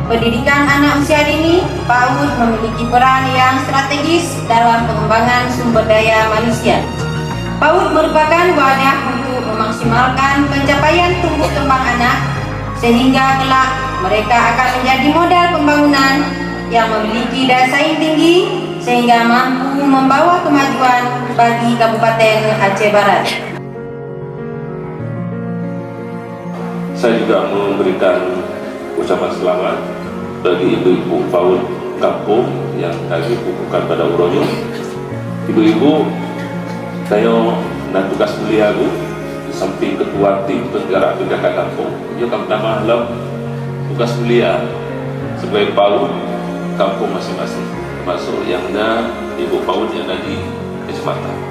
pendidikan anak usia dini, PAUD memiliki peran yang strategis dalam pengembangan sumber daya manusia. PAUD merupakan wadah untuk memaksimalkan pencapaian tumbuh kembang anak, sehingga kelak mereka akan menjadi modal pembangunan yang memiliki daya saing tinggi, sehingga mampu membawa kemajuan bagi Kabupaten Aceh Barat. Saya juga memberikan ucapan selamat bagi ibu-ibu PAUD kampung yang kami bukukan pada Uroyo. Ibu-ibu, saya dan tugas mulia Bu, di samping ketua tim penggerak pendidikan kampung, ia akan menambah tugas mulia sebagai PAUD kampung masing-masing, termasuk yang ada ibu PAUD yang ada di kecamatan.